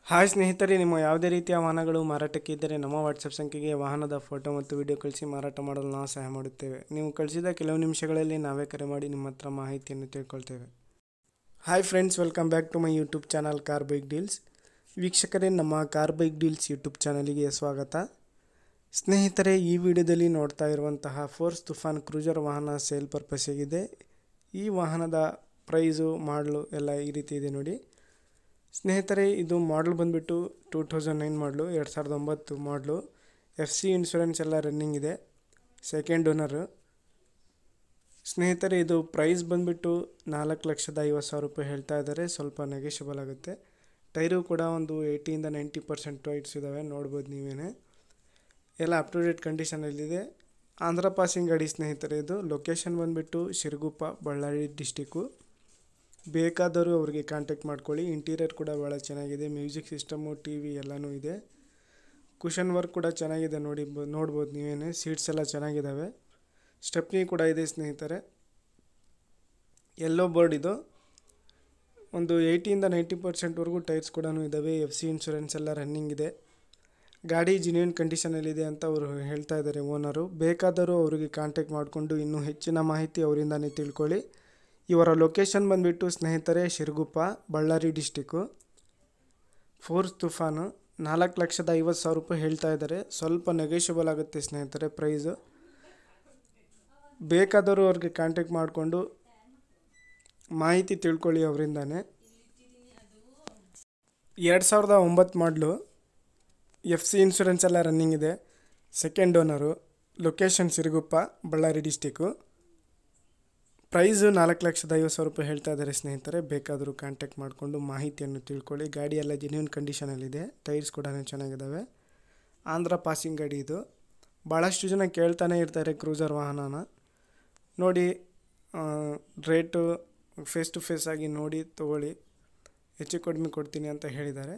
Hi ಸ್ನೇಹಿತರೆ, ನಿಮ್ಮ ಯಾವುದೇ ರೀತಿಯ ವಾಹನಗಳು ಮಾರಾಟಕ್ಕೆ ಇದ್ದರೆ ನಮ್ಮ ವಾಟ್ಸಪ್ ಸಂಖ್ಯೆಗೆ ವಾಹನದ ಫೋಟೋ ಮತ್ತು ವಿಡಿಯೋ ಕಳಿಸಿ ಮಾರಾಟ ಮಾಡಲು ನಾವು ಸಹಾಯ ಮಾಡುತ್ತೇವೆ. ನೀವು ಕಳಿಸಿದ ಕೆಲವು ನಿಮಿಷಗಳಲ್ಲಿ ನಾವೇ ಕರೆ ಮಾಡಿ ನಿಮ್ಮ ಹತ್ರ ಮಾಹಿತಿಯನ್ನು ತಿಳ್ಕೊಳ್ತೇವೆ. Hi friends, welcome back to my YouTube channel Car Bike Deals. ವೀಕ್ಷಕರೇ, ನಮ್ಮ ಕಾರ್ ಬೈಕ್ ಡೀಲ್ಸ್ ಯೂಟ್ಯೂಬ್ ಚಾನಲಿಗೆ ಸ್ವಾಗತ. ಸ್ನೇಹಿತರೆ, ಈ ವಿಡಿಯೋದಲ್ಲಿ ನೋಡ್ತಾ ಇರುವಂತಹ ಫೋರ್ಸ್ ತುಫಾನ್ ಕ್ರೂಸರ್ ವಾಹನ ಸೇಲ್ ಪರ್ಪಸ್ಸಿಗಿದೆ. ಈ ವಾಹನದ ಪ್ರೈಸು, ಮಾಡಲು ಎಲ್ಲ ಈ ರೀತಿ ಇದೆ ನೋಡಿ. ಸ್ನೇಹಿತರೆ, ಇದು ಮಾಡಲ್ ಬಂದುಬಿಟ್ಟು 2009 ಮಾಡಲು, 2009 ಮಾಡಲು. FC ಇನ್ಶೂರೆನ್ಸ್ ಎಲ್ಲ ರನ್ನಿಂಗ್ ಇದೆ. Second owner. ಸ್ನೇಹಿತರೆ, ಇದು ಪ್ರೈಸ್ ಬಂದುಬಿಟ್ಟು 4,50,000 ರೂಪಾಯಿ ಹೇಳ್ತಾ ಇದ್ದಾರೆ. ಸ್ವಲ್ಪ ನೆಗೆಷಿಬಲ್ ಆಗುತ್ತೆ. ಟೈರು ಕೂಡ ಒಂದು 80-90% ಟೈರ್ಸ್ ಇದ್ದಾವೆ, ನೋಡ್ಬೋದು ನೀವೇ. ಎಲ್ಲ ಅಪ್ ಟು ಡೇಟ್ ಕಂಡೀಷನಲ್ಲಿದೆ. ಆಂಧ್ರ ಪಾಸಿಂಗ್ ಗಾಡಿ ಸ್ನೇಹಿತರೆ. ಇದು ಲೊಕೇಶನ್ ಬಂದುಬಿಟ್ಟು ಶಿರಗುಪ್ಪ, ಬಳ್ಳಾರಿ ಡಿಸ್ಟಿಕ್ಕು. ಬೇಕಾದರೂ ಅವರಿಗೆ ಕಾಂಟ್ಯಾಕ್ಟ್ ಮಾಡ್ಕೊಳ್ಳಿ. ಇಂಟೀರಿಯರ್ ಕೂಡ ಭಾಳ ಚೆನ್ನಾಗಿದೆ. ಮ್ಯೂಸಿಕ್ ಸಿಸ್ಟಮು, TV ಎಲ್ಲನೂ ಇದೆ. ಕುಷನ್ ವರ್ಕ್ ಕೂಡ ಚೆನ್ನಾಗಿದೆ ನೋಡ್ಬೋದು ನೀವೇ. ಸೀಟ್ಸ್ ಎಲ್ಲ ಚೆನ್ನಾಗಿದ್ದಾವೆ. ಸ್ಟೆಪ್ನಿ ಕೂಡ ಇದೆ ಸ್ನೇಹಿತರೆ. ಯೆಲ್ಲೋ ಬೋರ್ಡ್ ಇದು. ಒಂದು 80-90% ಟೈರ್ಸ್ ಕೂಡ ಇದ್ದಾವೆ. FC ಇನ್ಶೂರೆನ್ಸ್ ಎಲ್ಲ ರನ್ನಿಂಗ್ ಇದೆ. ಗಾಡಿ ಜೆನ್ಯೂನ್ ಕಂಡೀಷನಲ್ಲಿದೆ ಅಂತ ಅವರು ಹೇಳ್ತಾ ಇದ್ದಾರೆ ಓನರು. ಬೇಕಾದರೂ ಅವರಿಗೆ ಕಾಂಟ್ಯಾಕ್ಟ್ ಮಾಡಿಕೊಂಡು ಇನ್ನೂ ಹೆಚ್ಚಿನ ಮಾಹಿತಿ ಅವರಿಂದನೇ ತಿಳ್ಕೊಳ್ಳಿ. ಇವರ ಲೊಕೇಶನ್ ಬಂದುಬಿಟ್ಟು ಸ್ನೇಹಿತರೆ ಶಿರಗುಪ್ಪ, ಬಳ್ಳಾರಿ ಡಿಸ್ಟಿಕ್ಕು. ಫೋರ್ಸ್ ತುಫಾನು 4,50,000 ರೂಪಾಯಿ ಹೇಳ್ತಾ ಇದ್ದಾರೆ. ಸ್ವಲ್ಪ ನೆಗೆಷಿಬಲ್ ಆಗುತ್ತೆ ಸ್ನೇಹಿತರೆ ಪ್ರೈಸು. ಬೇಕಾದರೂ ಅವ್ರಿಗೆ ಕಾಂಟ್ಯಾಕ್ಟ್ ಮಾಡಿಕೊಂಡು ಮಾಹಿತಿ ತಿಳ್ಕೊಳ್ಳಿ ಅವರಿಂದಾನೆ. 2009 ಮಾಡಲು. FC ಇನ್ಶೂರೆನ್ಸ್ ಎಲ್ಲ ರನ್ನಿಂಗ್ ಇದೆ. Second owner. Location Siruguppa, Ballari district. Price 4,50,000 ರೂಪಾಯಿ ಹೇಳ್ತಾ ಇದ್ದಾರೆ ಸ್ನೇಹಿತರೆ. ಬೇಕಾದರೂ ಕಾಂಟ್ಯಾಕ್ಟ್ ಮಾಡಿಕೊಂಡು ಮಾಹಿತಿಯನ್ನು ತಿಳ್ಕೊಳ್ಳಿ. ಗಾಡಿ ಎಲ್ಲ ಜೆನ್ಯೂನ್ ಕಂಡೀಷನಲ್ಲಿದೆ. ಟೈರ್ಸ್ ಕೂಡ ಚೆನ್ನಾಗಿದ್ದಾವೆ. ಆಂಧ್ರ ಪಾಸಿಂಗ್ ಗಾಡಿ ಇದು. ಭಾಳಷ್ಟು ಜನ ಕೇಳ್ತಾನೆ ಇರ್ತಾರೆ ಕ್ರೂಸರ್ ವಾಹನನ. ನೋಡಿ, ರೇಟು ಫೇಸ್ ಟು ಫೇಸ್ ಆಗಿ ನೋಡಿ ತೊಗೊಳ್ಳಿ. ಹೆಚ್ಚು ಕಡಿಮೆ ಕೊಡ್ತೀನಿ ಅಂತ ಹೇಳಿದ್ದಾರೆ.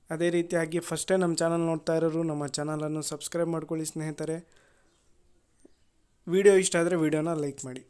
ಅದೇ ರೀತಿಯಾಗಿ ಫಸ್ಟ್ ಟೈಮ್ ನಮ್ಮ ಚಾನಲ್ ನೋಡ್ತಾ ಇರೋರು ನಮ್ಮ ಚಾನಲನ್ನು ಸಬ್ಸ್ಕ್ರೈಬ್ ಮಾಡ್ಕೊಳ್ಳಿ ಸ್ನೇಹಿತರೆ. ವಿಡಿಯೋ ಇಷ್ಟ ಆದರೆ ವಿಡಿಯೋನ ಲೈಕ್ ಮಾಡಿ.